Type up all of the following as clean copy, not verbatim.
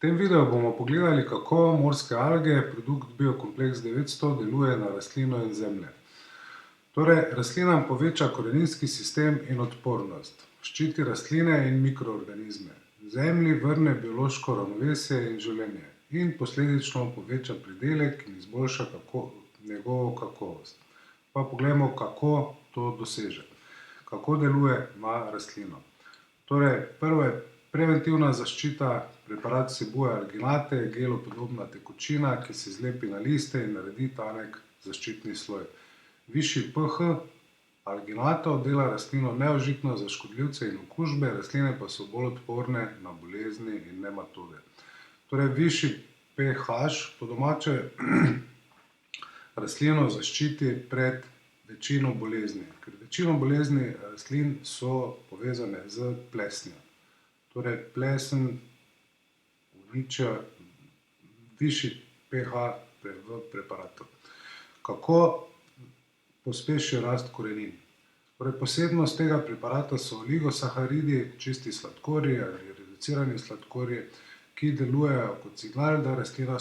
tem videu bomo pogledali, kako morske alge, produkt Biokompleks 900, deluje na rastlino in zemlje. Torej, rastlina poveča koreninski sistem in odpornost, ščiti rastline in mikroorganizme, zemlji vrne biološko ravnovesje in življenje in posledično poveča pridelek in izboljša njegovo kakovost. Pa poglejmo, kako to doseže. Kako deluje na rastlino. Torej, prvo je preventivna zaščita. Preparat vsebuje alginate, gelopodobna tekočina, ki se zlepi na liste in naredi tanek zaščitni sloj. Višji pH alginatov dela rastlino neužitno za škodljivce in okužbe, rastline pa so bolj odporne na bolezni in nematode. Torej, višji pH, po domače, rastlino zaščiti pred večino bolezni, ker večino bolezni rastlin so povezane s plesnijo. Torej, plesen uničijo višji pH v preparatu. Kako pospešijo rast korenin? Torej, posebnost tega preparata so oligosaharidi, čisti sladkorji ali reducirani sladkorji, ki delujejo kot signal, da rastlina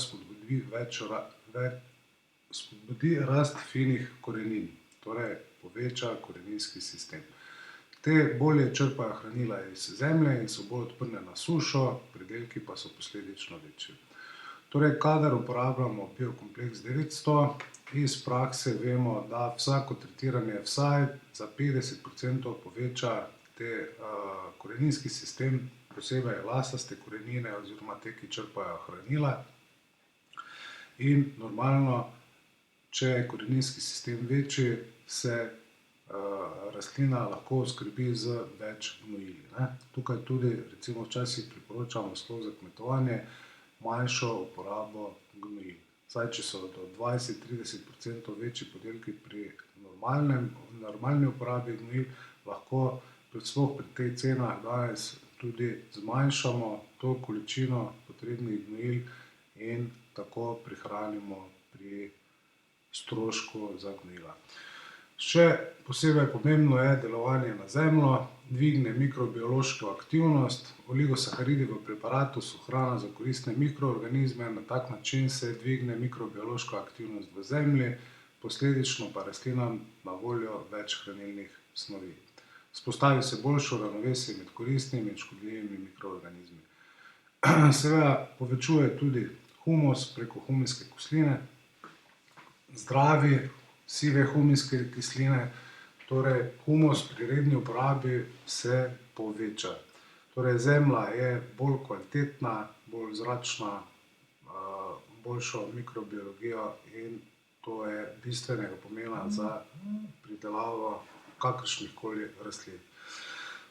spodbudi rast finih korenin, torej poveča koreninski sistem. Te bolje črpajo hranila iz zemlje in so bolj odporne na sušo, pridelki pa so posledično večji. Torej, kadar uporabljamo Biokompleks 900, iz prakse vemo, da vsako tretiranje vsaj za 50% poveča koreninski sistem, posebej lasaste korenine oziroma te, ki črpajo hranila. In normalno, če je koreninski sistem večji, se rastlina lahko oskrbi z več gnojili. Tukaj tudi recimo včasih priporočamo sploh za kmetovanje manjšo uporabo gnojil. Saj, če so do 20-30% večji pridelki pri normalni uporabi gnojil, lahko sploh pri teh cenah danes tudi zmanjšamo to količino potrebnih gnojil in tako prihranimo pri strošku za gnojila. Še posebej pomembno je delovanje na zemljo, dvigne mikrobiološko aktivnost, oligosaharidi v preparatu so hrana za koristne mikroorganizme, na tak način se dvigne mikrobiološka aktivnost v zemlji, posledično pa rastlinam na voljo več hranilnih snovi. Vzpostavi se boljšo ravnovesje med koristnimi in škodljivimi mikroorganizmi. Seveda povečuje tudi humus preko huminske kisline, zdravi sive huminske kisline, torej humus pri redni uporabi se poveča. Torej, zemlja je bolj kvalitetna, bolj zračna, boljšo mikrobiologijo in to je bistvenega pomena za pridelavo kakršnihkoli rastlin.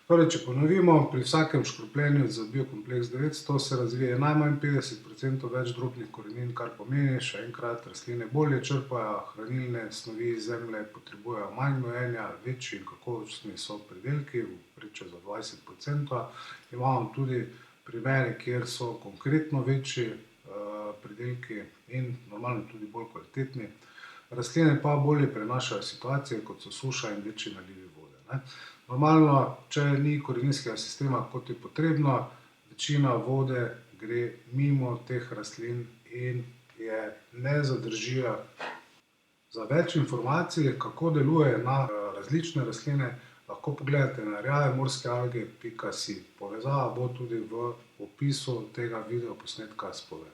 Torej, če ponovimo, pri vsakem škropljenju z Biokompleks 900 se razvije najmanj 50% več drobnih korenin, kar pomeni, še enkrat, rastline bolje črpajo hranilne snovi iz zemlje, potrebujejo manj gnojenja, večji in kakovostni so pridelki, v povprečju za 20%. Imamo tudi primere, kjer so konkretno večji pridelki in normalno tudi bolj kvalitetni. Rastline pa bolje prenašajo situacije, kot so suša in večji nalivi vode. Normalno, če ni koreninskega sistema, kot je potrebno, večina vode gre mimo teh rastlin in je ne zadržijo. Za več informacij, kako deluje na različne rastline, lahko pogledate na rjavemorske alge.si. Povezava bo tudi v opisu tega videoposnetka spodaj.